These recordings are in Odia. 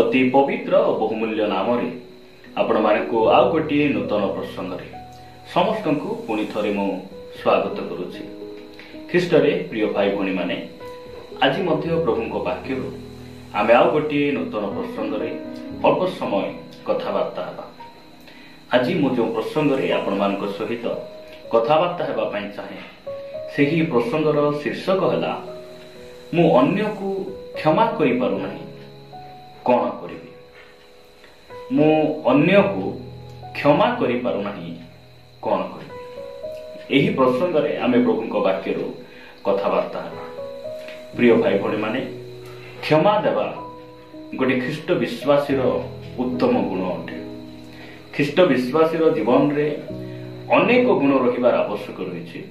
अति पवित्र और बहुमूल्य नाम आपण मानक आउ गोटे नूतन प्रसंग समस्त को पुणी थे मु स्वागत करुच्ची। ख्रीष्टरे प्रिय भाई भणी माने आज प्रभु वाक्य आम आउ गोटे नूतन प्रसंग अल्प समय कथबार्ता आज मु जो प्रसंग आपण मान सहित कथबार्ता होगापी चाहे से ही प्रसंगर शीर्षक है मु अन्य को क्षमा करि पारु नाही कौन करी मु अन्य को क्षमा करि पारु नाही कौन करी। यही प्रसंग रे आमे प्रभु वाक्य कथबार्ता प्रिय भाई भणी माने क्षमा देवा गोटे ख्रीष्ट विश्वासी उत्तम गुण अटे। ख्रीष्ट विश्वासी जीवन रे अनेक गुण रहिबार आवश्यक रही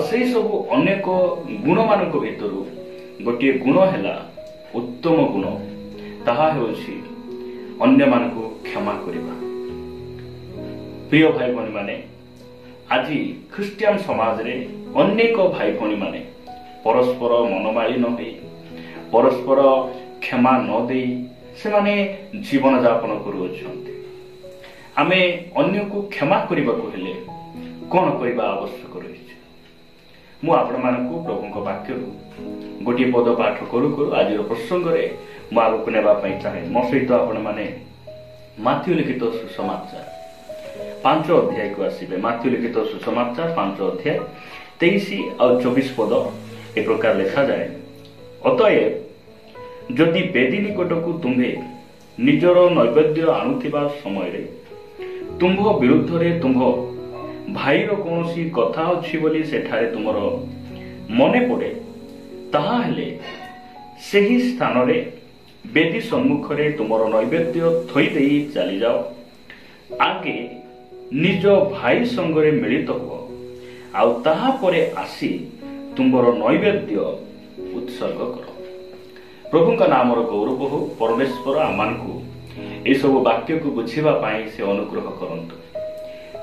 से सब अनेक गुण मान भितर गोटे गुण है उत्तम गुण ताहा हेउछि अन्य मानकु क्षमा करिबा। प्रिय भाई भणी माने आज ख्रिस्टियन समाज रे अनेक भाई भणी माने परस्पर मनमालिन होई परस्पर क्षमा न देई से माने जीवन यापन करुछन्ति। आमे अन्य को क्षमा करिबा को हेले कोन करिबा आवश्यक रही मु आपण मानकु प्रभु वाक्य गोटे पद पाठ करू करू आज प्रसंग रे मु आगक नेबा चाहे मो सहित आपण माने माथ्यू लिखित सुसमाचार 5 अध्याय को आसीबे। माथ्यू लिखित सुसमाचार 5 अध्याय 23 और 24 पद ए प्रकार लिखा जाए, अतएव जदि बेदी निकट को तुम्हे निजर नैवेद्य आणुथिबा समय रे तुम्भ विरुद्ध रे तुम्भ भाई रो कोनोसी कथा अछि बोली सेठारे तुमरो मने पड़े ताहा हेले सेही स्थान रे बेदी सम्मुख रे तुमरो नैवेद्य थई देई चली जाओ आगे निज भाई संगरे मिलित हो आउ ताहा परे आसी तुमरो नैवेद्य उत्सर्ग करो। प्रभु का नाम गौरव हो। परमेश्वर आमान को ए सब वाक्य को बुझिबा पाई से अनुग्रह करंतु।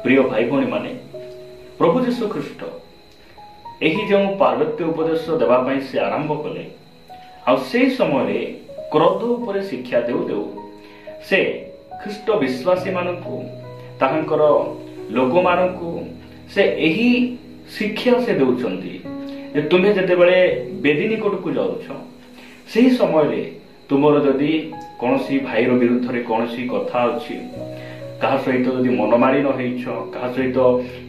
प्रिय भाई भणी माने प्रभु यीशु ख्रीष्ट एही जो पार्वत्य उपदेश देवा पाई से आरंभ कले आ से समय रे क्रोध उपरे शिक्षा देउ देउ से ख्रीष्ट विश्वासी मानकु ताहंकर लोक मानकु से एही शिक्षा से देउचंती जे तुमे जते बेले बेदी निकट को जाउछ सेही समय रे तुमरो जदी कोनोसी भाई रो विरुद्ध रे कोनोसी कथा अछि कहा सहित जदि मनमालिन हेइछ कहा सहित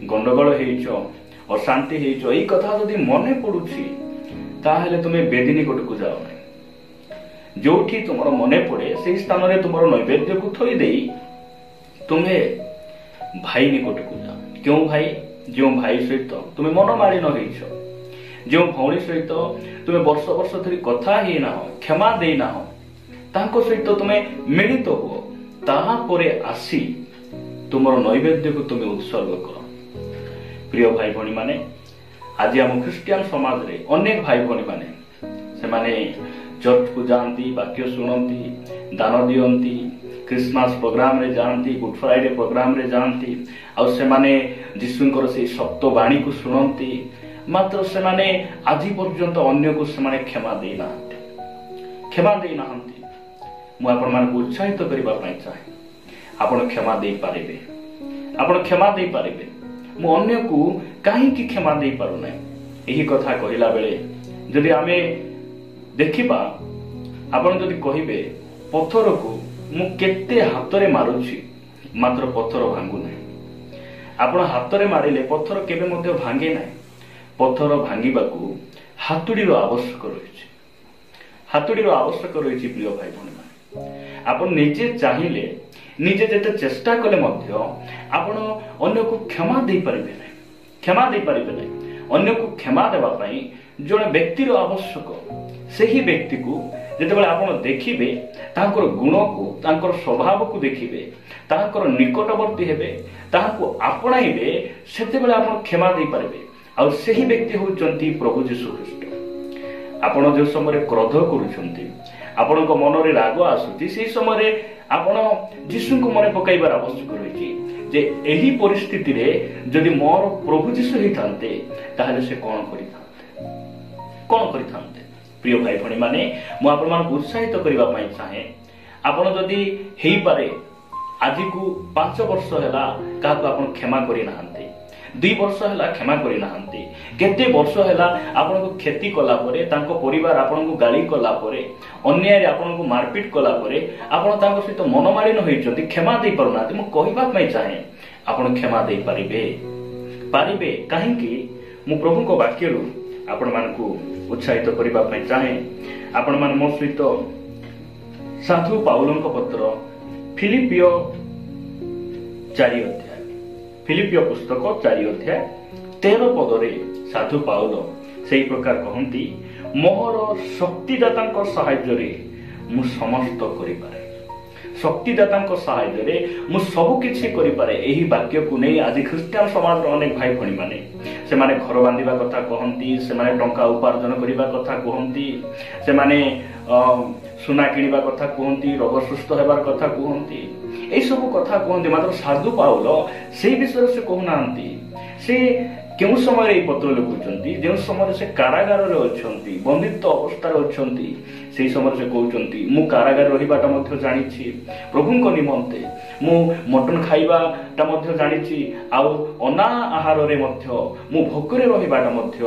गंडगोल हेइछ अशांति हेइछ एई कथा जदि मने पडुछि ताहेले तुमे बेदी निकट को जाओ नै जोठी तुमरो मने पड़े से स्थान रे तुमरो नैवेद्य को थई देई तुमे भाई निकट को जाओ। क्यों भाई जो भाई सहित तुमे मनमालिन हेइछ जो भौणी सहित तुमे वर्ष वर्ष धरी कथा ही ना हो क्षमा देई ना हो तांको सहित तुमे मिलित हो ताहा परे आसी तुमरो नैवेद्य को तुमे उत्सर्ग करो। प्रिय भाई भणी माने आज हम ख्रिस्टियन समाज रे अनेक भाई भणी माने से माने चर्च को जानती वाक्य शुणती दान दियंती क्रिसमस प्रोग्राम रे जानती गुड फ्राइडे प्रोग्राम रे जानती और से माने जीशुंकर से सप्त वाणी को शुणती मात्र से माने आज पर्यंत अन्य को से माने क्षमा देना मु आपण मान को उत्साहित करबा पई चाहे आपण क्षमा दे पारिबे आपण क्षमा दे पारिबे मु अन्य को काहे की क्षमा दे पारु नै। एही कथा कहिला बेले जदि आमे देखिबा आपण जदि कहिबे पत्थर को मु केते हातरे मारुछि मात्र पत्थर भांगु नै आपण हातरे मारिले पत्थर केबे मध्ये भांगे नै पत्थर भांगीबाकू हातुडीर आवश्यक रहिछि हातुडीर आवश्यक रहिछि। प्रिय भाई भणी माने आपण निजे चाहिले निजे जते चेष्टा कले मध्ये आपण अन्य को क्षमा दे परिबे नै अन्य को क्षमा देबा पई जने व्यक्तिर आवश्यक सेही व्यक्ति को जेतेबेले आपण देखिबे तांकर गुण को तांकर स्वभाव को देखिबे तांकर निकटवर्ती हेबे तांको आपणाइबे सेतेबेले आपण क्षमा दे पारिबे और सेही व्यक्ति होचंती प्रभु यीशु ख्रीष्ट। आपण जो समय क्रोध करूचंती आपणक मन रे राग आसुची सेही समय आपण यीशु को मन पकाइबार आवश्यक रहिछि जे एही परिस्थिति रे जदि मोर प्रभु यीशु हितांते ताहाले से कोन करिथांते। प्रिय भाई भणी माने मु आपण मान उत्साहित करबा पई चाहे ଆପଣ ଯଦି ହେଇପାରେ ଆଜିକୁ 5 ବର୍ଷ ହେଲା କାହାକୁ ଆପଣ କ୍ଷମା କରିନାହାନ୍ତି, 2 ବର୍ଷ ହେଲା କ୍ଷମା କରିନାହାନ୍ତି, କେତେ ବର୍ଷ ହେଲା ଆପଣଙ୍କୁ କ୍ଷତି କଲା ପରେ, ତାଙ୍କ ପରିବାର ଆପଣଙ୍କୁ ଗାଳି କଲା ପରେ, ଅନ୍ୟାୟରେ ଆପଣଙ୍କୁ ମାରପିଟ କଲା ପରେ ଆପଣ ତାଙ୍କ ସହିତ ମନମାଳିନ ହୋଇଛନ୍ତି, କ୍ଷମା ଦେଇପାରୁନାହାନ୍ତି। ମୁଁ କହିବା ପାଇଁ ଚାହେଁ ଆପଣ କ୍ଷମା ଦେଇପାରିବେ ପାରିବେ କାହିଁକି? ମୁଁ ପ୍ରଭୁଙ୍କ ବାକ୍ୟରୁ ଆପଣମାନଙ୍କୁ ଉତ୍ସାହିତ କରିବା ପାଇଁ ଚାହେଁ। ଆପଣମାନେ ମୋ ସହିତ ସାଧୁ ପାଉଲଙ୍କ ପତ୍ର ଫିଲିପିଓ 4 ଅଧ୍ୟାୟ, ଫିଲିପିଓ ପୁସ୍ତକ 4 ଅଧ୍ୟାୟ 13 ପଦରେ ସାଧୁ ପାଉଲ ସେହି ପ୍ରକାର କହନ୍ତି, ମୋର ଶକ୍ତିଦାତାଙ୍କ ସାହାଯ୍ୟରେ ମୁଁ ସମସ୍ତ କରିପାରେ। ଶକ୍ତିଦାତାଙ୍କ ସାହାଯ୍ୟରେ ମୁଁ ସବୁ କିଛି କରିପାରେ। ଏହି ବାକ୍ୟକୁ ନେଇ ଆଜି ଖ୍ରୀଷ୍ଟିଆନ ସମାଜର ଅନେକ ଭାଇ ଭଉଣୀ ମାନେ ସେମାନେ ଘର ବାନ୍ଧିବା କଥା କହନ୍ତି, ସେମାନେ ଟଙ୍କା ଉପାର୍ଜନ କରିବା କଥା କୁହନ୍ତି, ସେମାନେ ସୁନା କିଣିବା କଥା କୁହନ୍ତି, ରୋଗ ସୁସ୍ଥ ହେବାର କଥା କୁହନ୍ତି, ଏଇସବୁ କଥା କୁହନ୍ତି। ମାତ୍ର ସାଧୁ ପାଉଲ ସେଇ ବିଷୟରେ ସେ କହୁନାହାନ୍ତି। ସେ କେଉଁ ସମୟରେ ଏହି ପତ୍ର ଲେଖୁଛନ୍ତି? ଯେଉଁ ସମୟରେ ସେ କାରାଗାରରେ ଅଛନ୍ତି, ବନ୍ଦିତ୍ୱ ଅବସ୍ଥାରେ ଅଛନ୍ତି, ସେହି ସମୟରେ ସେ କହୁଛନ୍ତି, ମୁଁ କାରାଗାରରେ ରହିବାଟା ମଧ୍ୟ ଜାଣିଛି ପ୍ରଭୁଙ୍କ ନିମନ୍ତେ, ମୁଁ ମଟନ ଖାଇବାଟା ମଧ୍ୟ ଜାଣିଛି, ଆଉ ଅନା ଆହାରରେ ମଧ୍ୟ ମୁଁ ଭୋକରେ ରହିବାଟା ମଧ୍ୟ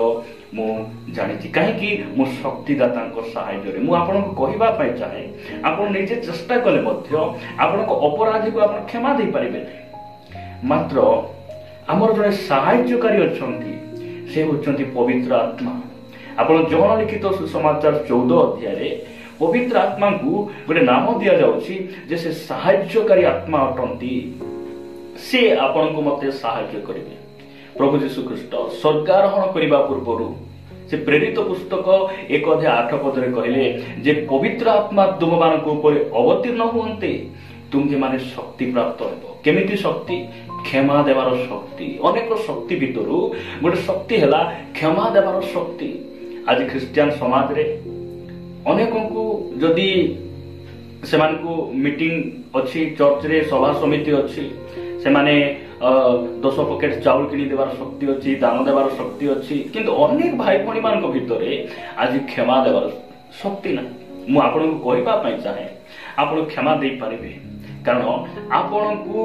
ମୁଁ ଜାଣିଛି। କାହିଁକି? ମୁଁ ଶକ୍ତିଦାତାଙ୍କ ସାହାଯ୍ୟରେ। ମୁଁ ଆପଣଙ୍କୁ କହିବା ପାଇଁ ଚାହେଁ, ଆପଣ ନିଜେ ଚେଷ୍ଟା କଲେ ମଧ୍ୟ ଆପଣଙ୍କ ଅପରାଧୀକୁ ଆପଣ କ୍ଷମା ଦେଇପାରିବେ ନାହିଁ। ମାତ୍ର ଆମର ଜଣେ ସାହାଯ୍ୟକାରୀ ଅଛନ୍ତି, ସେ ହେଉଛନ୍ତି ପବିତ୍ର ଆତ୍ମା। ଆପଣ ଜହନ ଲିଖିତ ସୁସମାଚାର 14 ଅଧ୍ୟାୟରେ ପବିତ୍ର ଆତ୍ମାଙ୍କୁ ଗୋଟେ ନାମ ଦିଆଯାଉଛି ଯେ ସେ ସାହାଯ୍ୟକାରୀ ଆତ୍ମା ଅଟନ୍ତି। ସେ ଆପଣଙ୍କୁ ମତେ ସାହାଯ୍ୟ କରିବେ। ପ୍ରଭୁ ଯୀଶୁ ଖ୍ରୀଷ୍ଟ ସ୍ୱର୍ଗାରୋହଣ କରିବା ପୂର୍ବରୁ ସେ ପ୍ରେରିତ ପୁସ୍ତକ 1 ଅଧ୍ୟାୟ 8 ପଦରେ କହିଲେ ଯେ ପବିତ୍ର ଆତ୍ମା ତୁମମାନଙ୍କ ଉପରେ ଅବତୀର୍ଣ୍ଣ ହୁଅନ୍ତେ ତୁମ୍ଭେମାନେ ଶକ୍ତି ପ୍ରାପ୍ତ ହେବ। କେମିତି ଶକ୍ତି? କ୍ଷମା ଦେବାର ଶକ୍ତି। ଅନେକ ଶକ୍ତି ଭିତରୁ ଗୋଟେ ଶକ୍ତି ହେଲା କ୍ଷମା ଦେବାର ଶକ୍ତି। ଆଜି ଖ୍ରୀଷ୍ଟିଆନ ସମାଜରେ ଅନେକଙ୍କୁ ଯଦି ସେମାନଙ୍କୁ ମିଟିଂ ଅଛି, ଚର୍ଚ୍ଚରେ ସଭା ସମିତି ଅଛି, ସେମାନେ 10 ପକେଟ ଚାଉଳ କିଣି ଦେବାର ଶକ୍ତି ଅଛି, ଦାନ ଦେବାର ଶକ୍ତି ଅଛି, କିନ୍ତୁ ଅନେକ ଭାଇ ଭଉଣୀ ମାନଙ୍କ ଭିତରେ ଆଜି କ୍ଷମା ଦେବାର ଶକ୍ତି ନାହିଁ। ମୁଁ ଆପଣଙ୍କୁ କହିବା ପାଇଁ ଚାହେଁ, ଆପଣ କ୍ଷମା ଦେଇପାରିବେ, କାରଣ ଆପଣଙ୍କୁ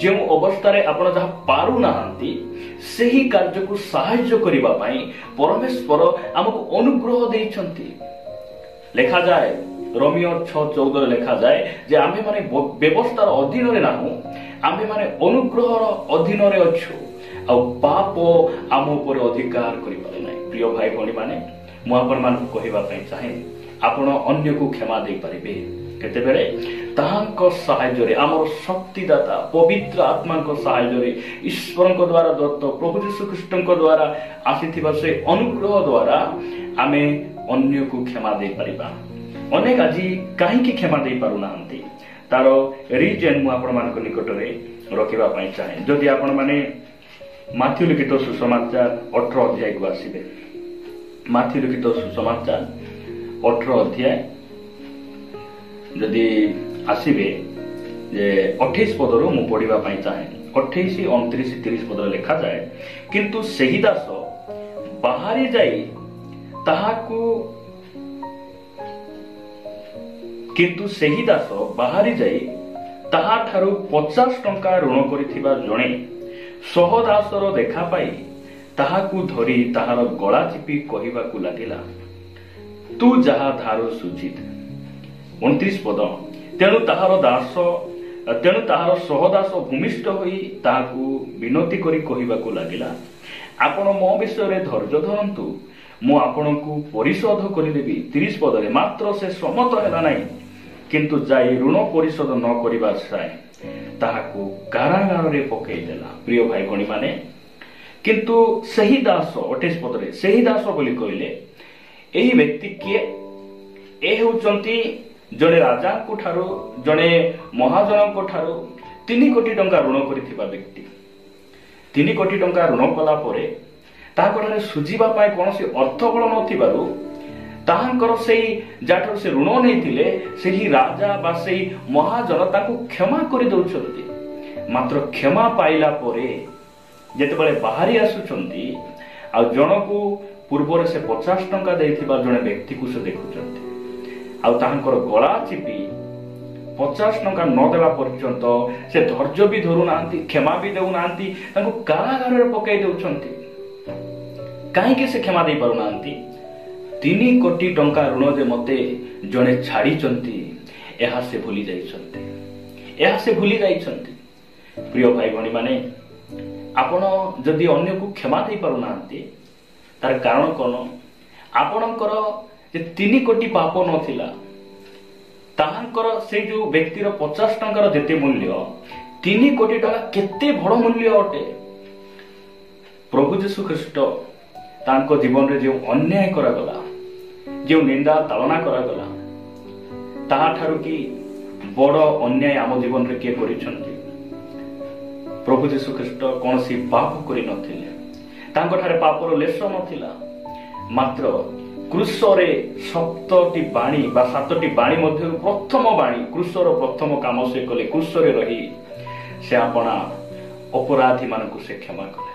ଯେଉଁ ଅବସ୍ଥାରେ ଆପଣ ଯାହା ପାରୁନାହାନ୍ତି ସେହି କାର୍ଯ୍ୟକୁ ସାହାଯ୍ୟ କରିବା ପାଇଁ ପରମେଶ୍ୱର ଆମକୁ ଅନୁଗ୍ରହ ଦେଇଛନ୍ତି। ଲେଖାଯାଏ ରୋମିଓ 6:14 ଲେଖାଯାଏ ଯେ ଆମେ ମାନେ ବ୍ୟବସ୍ଥାର ଅଧୀନରେ ନାହୁଁ, ଆମେ ମାନେ ଅନୁଗ୍ରହର ଅଧୀନରେ ଅଛୁ, ଆଉ ପାପ ଆମ ଉପରେ ଅଧିକାର କରିପାରେ ନାହିଁ। ପ୍ରିୟ ଭାଇ ଭଉଣୀ ମାନେ, ମୁଁ ଆପଣମାନଙ୍କୁ କହିବା ପାଇଁ ଚାହେଁ, ଆପଣ ଅନ୍ୟକୁ କ୍ଷମା ଦେଇପାରିବେ କେତେବେଳେ? ତାହାଙ୍କ ସାହାଯ୍ୟରେ, ଆମର ଶକ୍ତିଦାତା ପବିତ୍ର ଆତ୍ମାଙ୍କ ସାହାଯ୍ୟରେ, ଈଶ୍ୱରଙ୍କ ଦ୍ୱାରା ଦତ୍ତ ପ୍ରଭୁ ଯୀଶୁ ଖ୍ରୀଷ୍ଟଙ୍କ ଦ୍ୱାରା ଆସିଥିବା ସେ ଅନୁଗ୍ରହ ଦ୍ୱାରା ଆମେ ଅନ୍ୟକୁ କ୍ଷମା ଦେଇପାରିବା। ଅନେକ ଆଜି କାହିଁକି କ୍ଷମା ଦେଇପାରୁନାହାନ୍ତି ତାର ରିଜନ ମୁଁ ଆପଣମାନଙ୍କ ନିକଟରେ ରଖିବା ପାଇଁ ଚାହେଁ। ଯଦି ଆପଣମାନେ ମାଥ୍ୟୁ ଲିଖିତ ସୁସମାଚାର 18 ଅଧ୍ୟାୟକୁ ଆସିବେ, ମାଥ୍ୟୁ ଲିଖିତ ସୁସମାଚାର 18 ଅଧ୍ୟାୟ ଯଦି ଆସିବେ ଯେ 28 ପଦରୁ ମୁଁ ପଢିବା ପାଇଁ ଚାହେଁ। 28, 29, 30 ପଦରେ ଲେଖାଯାଏ, କିନ୍ତୁ ସେହି ଦାସ ବାହାରି ଯାଇ ତାହାଠାରୁ 50 ଟଙ୍କା ଋଣ କରିଥିବା ଜଣେ ସହଦାସର ଦେଖା ପାଇ ତାହାକୁ ଧରି ତାହାର ଗଳା ଚିପି କହିବାକୁ ଲାଗିଲା, ତୁ ଯାହା ଧାର ସୁଝିଦେ। 29 ପଦ, ତେଣୁ ତାହାର ସହଦାସ ଭୂମିଷ୍ଠ ହୋଇ ତାହାକୁ ବିନତି କରି କହିବାକୁ ଲାଗିଲା, ଆପଣ ମୋ ବିଷୟରେ ଧୈର୍ଯ୍ୟ ଧରନ୍ତୁ, ମୁଁ ଆପଣଙ୍କୁ ପରିଶୋଧ କରିଦେବି। 30 ପଦରେ, ମାତ୍ର ସେ ସମ୍ମତ ହେଲା ନାହିଁ, କିନ୍ତୁ ଯାଇ ଋଣ ପରିଶୋଧ ନ କରିବା ସାଏ ତାହାକୁ କାରାଗାରରେ ପକାଇଦେଲା। ପ୍ରିୟ ଭାଇ ଭଉଣୀ ମାନେ, କିନ୍ତୁ ସେହି ଦାସ 28 ପଦରେ ସେହି ଦାସ ବୋଲି କହିଲେ ଏହି ବ୍ୟକ୍ତି କିଏ? ଏ ହେଉଛନ୍ତି ଜଣେ ରାଜାଙ୍କ ଠାରୁ, ଜଣେ ମହାଜନଙ୍କ ଠାରୁ 3 କୋଟି ଟଙ୍କା ଋଣ କରିଥିବା ବ୍ୟକ୍ତି। 3 କୋଟି ଟଙ୍କା ଋଣ କଲା ପରେ ତାହାଙ୍କଠାରେ ସୁଝିବା ପାଇଁ କୌଣସି ଅର୍ଥବଳ ନଥିବାରୁ ତାହାଙ୍କର ସେଇ ଯାଠାରୁ ସେ ଋଣ ନେଇଥିଲେ ସେହି ରାଜା ବା ସେଇ ମହାଜନ ତାଙ୍କୁ କ୍ଷମା କରିଦେଉଛନ୍ତି। ମାତ୍ର କ୍ଷମା ପାଇଲା ପରେ ଯେତେବେଳେ ବାହାରି ଆସୁଛନ୍ତି, ଆଉ ଜଣକୁ ପୂର୍ବରେ ସେ 50 ଟଙ୍କା ଦେଇଥିବା ଜଣେ ବ୍ୟକ୍ତିକୁ ସେ ଦେଖୁଛନ୍ତି, ଆଉ ତାହାଙ୍କର ଗଳା ଚିପି 50 ଟଙ୍କା ନ ଦେବା ପର୍ଯ୍ୟନ୍ତ ସେ ଧୈର୍ଯ୍ୟ ବି ଧରୁନାହାନ୍ତି, କ୍ଷମା ବି ଦେଉନାହାନ୍ତି, ତାଙ୍କୁ କାରାଗାରରେ ପକାଇ ଦେଉଛନ୍ତି। କାହିଁକି ସେ କ୍ଷମା ଦେଇ ପାରୁନାହାନ୍ତି? 3 କୋଟି ଟଙ୍କା ଋଣ ଯେ ମତେ ଜଣେ ଛାଡ଼ିଛନ୍ତି, ଏହା ସେ ଭୁଲି ଯାଇଛନ୍ତି, ଏହା ସେ ଭୁଲି ଯାଇଛନ୍ତି। ପ୍ରିୟ ଭାଇ ଭଉଣୀ ମାନେ, ଆପଣ ଯଦି ଅନ୍ୟକୁ କ୍ଷମା ଦେଇ ପାରୁନାହାନ୍ତି ତାର କାରଣ କଣ? ଆପଣଙ୍କର ଯେ 3 କୋଟି ପାପ ନଥିଲା, ତାହାଙ୍କର ସେଇ ଯୋଉ ବ୍ୟକ୍ତିର 50 ଟଙ୍କାର ଯେତେ ମୂଲ୍ୟ, 3 କୋଟି ଟଙ୍କା କେତେ ବଡ଼ ମୂଲ୍ୟ ଅଟେ। ପ୍ରଭୁ ଯୀଶୁ ଖ୍ରୀଷ୍ଟ ତାଙ୍କ ଜୀବନରେ ଯେଉଁ ଅନ୍ୟାୟ କରାଗଲା, ଯେଉଁ ନିନ୍ଦା ତାଳନା କରାଗଲା, ତାହାଠାରୁ କି ବଡ଼ ଅନ୍ୟାୟ ଆମ ଜୀବନରେ କିଏ କରିଛନ୍ତି? ପ୍ରଭୁ ଯୀଶୁ ଖ୍ରୀଷ୍ଟ କୌଣସି ପାପ କରିନଥିଲେ, ତାଙ୍କଠାରେ ପାପର ଲେଶ ନଥିଲା। ମାତ୍ର କ୍ରୁଶରେ 7ଟି ବାଣୀ ବା 7ଟି ବାଣୀ ମଧ୍ୟରୁ ପ୍ରଥମ ବାଣୀ, କ୍ରୁଶର ପ୍ରଥମ କାମ ସେ କଲେ। କ୍ରୁଶରେ ରହି ସେ ଆପଣା ଅପରାଧୀ ମାନଙ୍କୁ ସେ କ୍ଷମା କଲେ,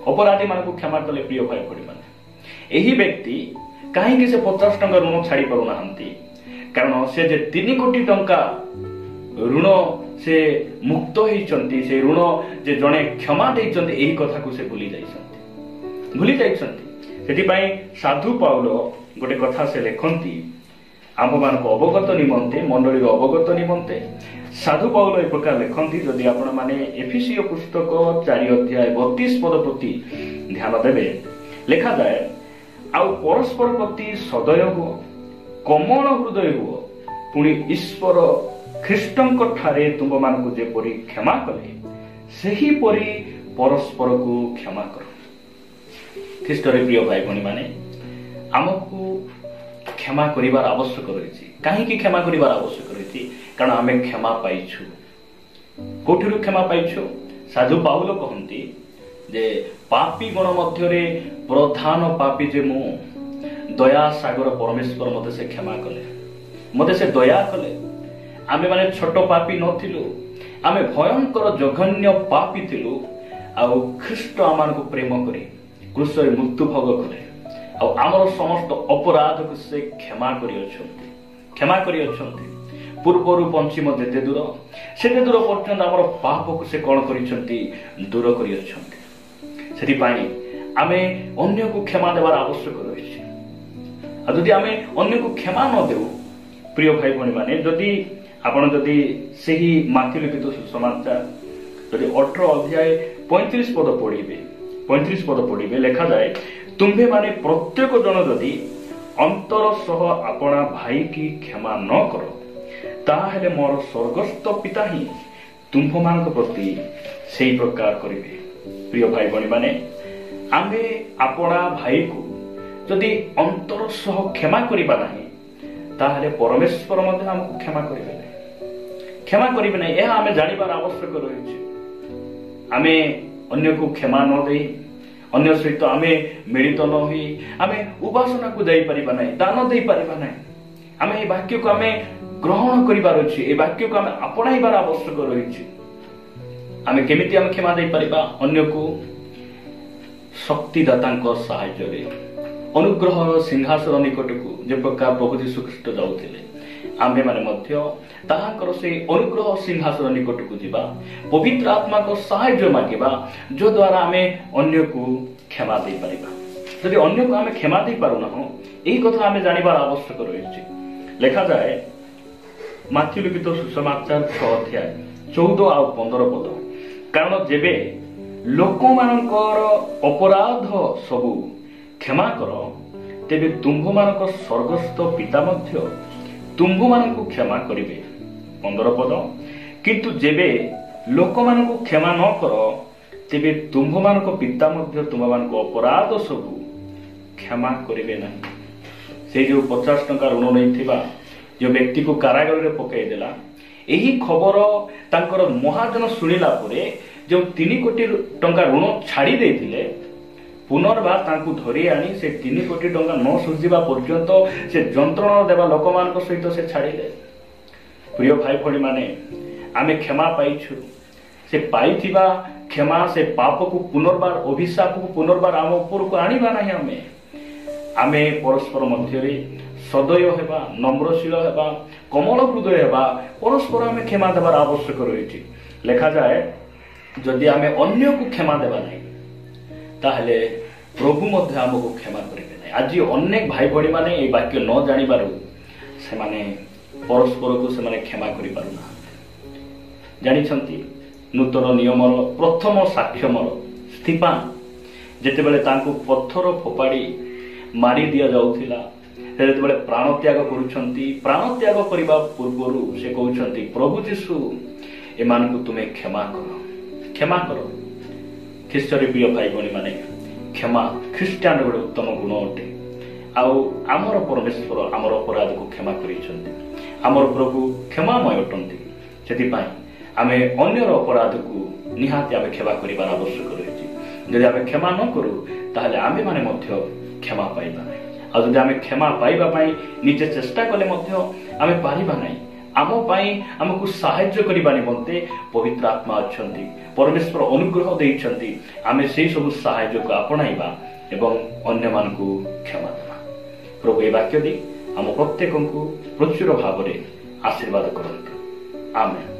ଅପରାଧୀ ମାନଙ୍କୁ କ୍ଷମା କଲେ। ପ୍ରିୟ ଭାଇ ଭଉଣୀ ମାନେ, ଏହି ବ୍ୟକ୍ତି କାହିଁକି ସେ 50 ଟଙ୍କା ଋଣ ଛାଡ଼ି ପାରୁନାହାନ୍ତି? କାରଣ ସେ ଯେ 3 କୋଟି ଟଙ୍କା ଋଣ ସେ ମୁକ୍ତ ହେଇଛନ୍ତି, ସେ ଋଣ ଯେ ଜଣେ କ୍ଷମା ଦେଇଛନ୍ତି, ଏହି କଥାକୁ ସେ ଭୁଲି ଯାଇଛନ୍ତି। ସେଥିପାଇଁ ସାଧୁ ପାଉଲ ଗୋଟେ କଥା ସେ ଲେଖନ୍ତି ଆମ୍ଭମାନଙ୍କୁ ଅବଗତ ନିମନ୍ତେ, ମଣ୍ଡଳୀର ଅବଗତ ନିମନ୍ତେ। ସାଧୁ ପାଉଲ ଏ ପ୍ରକାର ଲେଖନ୍ତି, ଯଦି ଆପଣମାନେ ଏଫେସୀୟ ପୁସ୍ତକ 4 ଅଧ୍ୟାୟ 32 ପଦ ପ୍ରତି ଧ୍ୟାନ ଦେବେ, ଲେଖାଯାଏ, ଆଉ ପରସ୍ପର ପ୍ରତି ସଦୟ ହୁଅ, କୋମଳ ହୃଦୟ ହୁଅ, ପୁଣି ଈଶ୍ୱର ଖ୍ରୀଷ୍ଟଙ୍କ ଠାରେ ତୁମମାନଙ୍କୁ ଯେପରି କ୍ଷମା କଲେ, ସେହିପରି ପରସ୍ପରକୁ କ୍ଷମା କର। ଖ୍ରୀଷ୍ଟରେ ପ୍ରିୟ ଭାଇ ଭଉଣୀ ମାନେ, ଆମକୁ କ୍ଷମା କରିବାର ଆବଶ୍ୟକ ରହିଛି। କାହିଁକି କ୍ଷମା କରିବାର ଆବଶ୍ୟକ ରହିଛି? କାରଣ ଆମେ କ୍ଷମା ପାଇଛୁ। କୋଉଠିରୁ କ୍ଷମା ପାଇଛୁ? ସାଧୁ ପାଉଲ କହନ୍ତି ଯେ ପାପୀ ଗଣ ମଧ୍ୟରେ ପ୍ରଧାନ ପାପୀ ଯେ ମୁଁ, ଦୟା ସାଗର ପରମେଶ୍ୱର ମତେ ସେ କ୍ଷମା କଲେ, ମତେ ସେ ଦୟା କଲେ। ଆମେ ମାନେ ଛୋଟ ପାପୀ ନଥିଲୁ, ଆମେ ଭୟଙ୍କର ଜଘନ୍ୟ ପାପୀ ଥିଲୁ। ଆଉ ଖ୍ରୀଷ୍ଟ ଆମମାନଙ୍କୁ ପ୍ରେମ କରି କ୍ରୁଶରେ ମୃତ୍ୟୁ ଭୋଗ କଲେ, ଆଉ ଆମର ସମସ୍ତ ଅପରାଧକୁ ସେ କ୍ଷମା କରିଅଛନ୍ତି। ପୂର୍ବରୁ ପଶ୍ଚିମ ଯେତେ ଦୂର, ସେତେ ଦୂର ପର୍ଯ୍ୟନ୍ତ ଆମର ପାପକୁ ସେ କଣ କରିଛନ୍ତି? ଦୂର କରିଅଛନ୍ତି। ସେଥିପାଇଁ ଆମେ ଅନ୍ୟକୁ କ୍ଷମା ଦେବାର ଆବଶ୍ୟକ ରହିଛି। ଆଉ ଯଦି ଆମେ ଅନ୍ୟକୁ କ୍ଷମା ନ ଦେଉ, ପ୍ରିୟ ଭାଇ ଭଉଣୀ ମାନେ, ଆପଣ ଯଦି ସେହି ମାଥି ଲିଖିତ ସୁସମାଚାର ଯଦି 18 ଅଧ୍ୟାୟ 35 ପଦ ପଢିବେ, ଲେଖାଯାଏ, ତୁମ୍ଭେ ମାନେ ପ୍ରତ୍ୟେକ ଜଣ ଯଦି ଅନ୍ତର ସହ ଆପଣା ଭାଇ କି କ୍ଷମା ନ କର, ତାହେଲେ ମୋର ସ୍ୱର୍ଗସ୍ଥ ପିତା ହିଁ ତୁମ୍ଭମାନଙ୍କ ପ୍ରତି ସେଇ ପ୍ରକାର କରିବେ। ପ୍ରିୟ ଭାଇ ଭଉଣୀ ମାନେ, ଆମେ ଆପଣା ଭାଇକୁ ଯଦି ଅନ୍ତର ସହ କ୍ଷମା କରିବା ନାହିଁ, ତାହେଲେ ପରମେଶ୍ୱର ମଧ୍ୟ ଆମକୁ କ୍ଷମା କରିବେ ନାହିଁ। ଏହା ଆମେ ଜାଣିବାର ଆବଶ୍ୟକ ରହିଛି। ଆମେ ଅନ୍ୟକୁ କ୍ଷମା ନ ଦେଇ, ଅନ୍ୟ ସହିତ ଆମେ ମିଳିତ ନ ହୋଇ ଆମେ ଉପାସନାକୁ ଯାଇପାରିବା ନାହିଁ, ଦାନ ଦେଇପାରିବା ନାହିଁ। ଆମେ ଏହି ବାକ୍ୟକୁ ଆମେ ଗ୍ରହଣ କରିବାର ଅଛି, ଏହି ବାକ୍ୟକୁ ଆମେ ଆପଣାଇବାର ଆବଶ୍ୟକ ରହିଛି। ଆମେ କେମିତି ଆମେ କ୍ଷମା ଦେଇପାରିବା? ଅନ୍ୟକୁ ଶକ୍ତିଦାତାଙ୍କ ସାହାଯ୍ୟରେ, ଅନୁଗ୍ରହର ସିଂହାସନ ନିକଟକୁ ଯେ ପ୍ରକାର ପ୍ରଭୁ ଯୀଶୁ ଖ୍ରୀଷ୍ଟ ଯାଉଥିଲେ, ଆମ୍ଭେମାନେ ମଧ୍ୟ ତାହାଙ୍କର ସେହି ଅନୁଗ୍ରହ ସିଂହାସନ ନିକଟକୁ ଯିବା, ପବିତ୍ର ଆତ୍ମାଙ୍କ ସାହାଯ୍ୟ ମାଗିବା, ଯଦ୍ୱାରା ଆମେ ଅନ୍ୟକୁ କ୍ଷମା ଦେଇପାରିବା। ଯଦି ଅନ୍ୟକୁ ଆମେ କ୍ଷମା ଦେଇପାରୁନାହୁଁ, ଏହି କଥା ଆମେ ଜାଣିବାର ଆବଶ୍ୟକ ରହିଛି। ଲେଖାଯାଏ ମାଥି ଲିଖିତ ସୁସମାଚାର 6 ଅଧ୍ୟାୟ 14 ଆଉ 15 ପଦ, କାରଣ ଯେବେ ଲୋକମାନଙ୍କର ଅପରାଧ ସବୁ କ୍ଷମା କର, ତେବେ ତୁମ୍ଭମାନଙ୍କ ସ୍ୱର୍ଗସ୍ଥ ପିତା ମଧ୍ୟ ତୁମ୍ଭମାନଙ୍କୁ କ୍ଷମା କରିବେ। 15 ପଦ, କିନ୍ତୁ ଯେବେ ଲୋକମାନଙ୍କୁ କ୍ଷମା ନ କର, ତେବେ ତୁମ୍ଭମାନଙ୍କ ପିତା ମଧ୍ୟ ତୁମମାନଙ୍କ ଅପରାଧ ସବୁ କ୍ଷମା କରିବେ ନାହିଁ। ସେ ଯେଉଁ 50 ଟଙ୍କା ଋଣ ନେଇଥିବା ଯେଉଁ ବ୍ୟକ୍ତିକୁ କାରାଗାରରେ ପକାଇଦେଲା, ଏହି ଖବର ତାଙ୍କର ମହାଜନ ଶୁଣିଲା ପରେ ଯେଉଁ 3 କୋଟି ଟଙ୍କା ଋଣ ଛାଡ଼ି ଦେଇଥିଲେ, ପୁନର୍ବାର ତାଙ୍କୁ ଧରି ଆଣି ସେ 3 କୋଟି ଟଙ୍କା ନ ସୁଝିବା ପର୍ଯ୍ୟନ୍ତ ସେ ଯନ୍ତ୍ରଣା ଦେବା ଲୋକମାନଙ୍କ ସହିତ ସେ ଛାଡ଼ିଲେ। ପ୍ରିୟ ଭାଇ ଭଉଣୀ ମାନେ, ଆମେ କ୍ଷମା ପାଇଛୁ। ସେ ପାଇଥିବା କ୍ଷମା, ସେ ପାପକୁ ପୁନର୍ବାର, ଅଭିଶାପକୁ ପୁନର୍ବାର ଆମ ଉପରକୁ ଆଣିବା ନାହିଁ। ଆମେ ପରସ୍ପର ମଧ୍ୟରେ ସଦୟ ହେବା, ନମ୍ରଶୀଳ ହେବା, କୋମଳ ହୃଦୟ ହେବା, ପରସ୍ପର ଆମେ କ୍ଷମା ଦେବାର ଆବଶ୍ୟକ ରହିଛି। ଲେଖାଯାଏ ଯଦି ଆମେ ଅନ୍ୟକୁ କ୍ଷମା ଦେବା ନାହିଁ ତାହେଲେ ପ୍ରଭୁ ମଧ୍ୟ ଆମକୁ କ୍ଷମା କରିବେ ନାହିଁ। ଆଜି ଅନେକ ଭାଇ ଭଉଣୀ ମାନେ ଏହି ବାକ୍ୟ ନ ଜାଣିବାରୁ ସେମାନେ ପରସ୍ପରକୁ ସେମାନେ କ୍ଷମା କରିପାରୁନାହାନ୍ତି। ଜାଣିଛନ୍ତି ନୂତନ ନିୟମର ପ୍ରଥମ ସାକ୍ଷ୍ୟମର ସ୍ତିଫାନ ଯେତେବେଳେ ତାଙ୍କୁ ପଥର ଫୋପାଡ଼ି ମାରି ଦିଆଯାଉଥିଲା, ସେ ଯେତେବେଳେ ପ୍ରାଣ ତ୍ୟାଗ କରୁଛନ୍ତି, ପ୍ରାଣ ତ୍ୟାଗ କରିବା ପୂର୍ବରୁ ସେ କହୁଛନ୍ତି ପ୍ରଭୁ ଯୀଶୁ ଏମାନଙ୍କୁ ତୁମେ କ୍ଷମା କର, କ୍ଷମା କର। ଖ୍ରୀଷ୍ଟରେ ପ୍ରିୟ ଭାଇ ଭଉଣୀ ମାନେ, କ୍ଷମା ଖ୍ରୀଷ୍ଟିଆନ ଗୋଟେ ଉତ୍ତମ ଗୁଣ ଅଟେ। ଆଉ ଆମର ପରମେଶ୍ୱର ଆମର ଅପରାଧକୁ କ୍ଷମା କରିଛନ୍ତି। ଆମର ପ୍ରଭୁ କ୍ଷମାମୟ ଅଟନ୍ତି। ସେଥିପାଇଁ ଆମେ ଅନ୍ୟର ଅପରାଧକୁ ନିହାତି ଆମେ କ୍ଷମା କରିବାର ଆବଶ୍ୟକ ରହିଛି। ଯଦି ଆମେ କ୍ଷମା ନ କରୁ ତାହେଲେ ଆମେମାନେ ମଧ୍ୟ କ୍ଷମା ପାଇବା ନାହିଁ। ଆଉ ଯଦି ଆମେ କ୍ଷମା ପାଇବା ପାଇଁ ନିଜେ ଚେଷ୍ଟା କଲେ ମଧ୍ୟ ଆମେ ପାରିବା ନାହିଁ। ଆମ ପାଇଁ ଆମକୁ ସାହାଯ୍ୟ କରିବା ନିମନ୍ତେ ପବିତ୍ର ଆତ୍ମା ଅଛନ୍ତି, ପରମେଶ୍ୱର ଅନୁଗ୍ରହ ଦେଇଛନ୍ତି। ଆମେ ସେହି ସବୁ ସାହାଯ୍ୟକୁ ଆପଣାଇବା ଏବଂ ଅନ୍ୟମାନଙ୍କୁ କ୍ଷମା ଦେବା। ପ୍ରଭୁ ଏ ବାକ୍ୟ ଦେଇ ଆମ ପ୍ରତ୍ୟେକଙ୍କୁ ପ୍ରଚୁର ଭାବରେ ଆଶୀର୍ବାଦ କରନ୍ତୁ। ଆମେନ୍।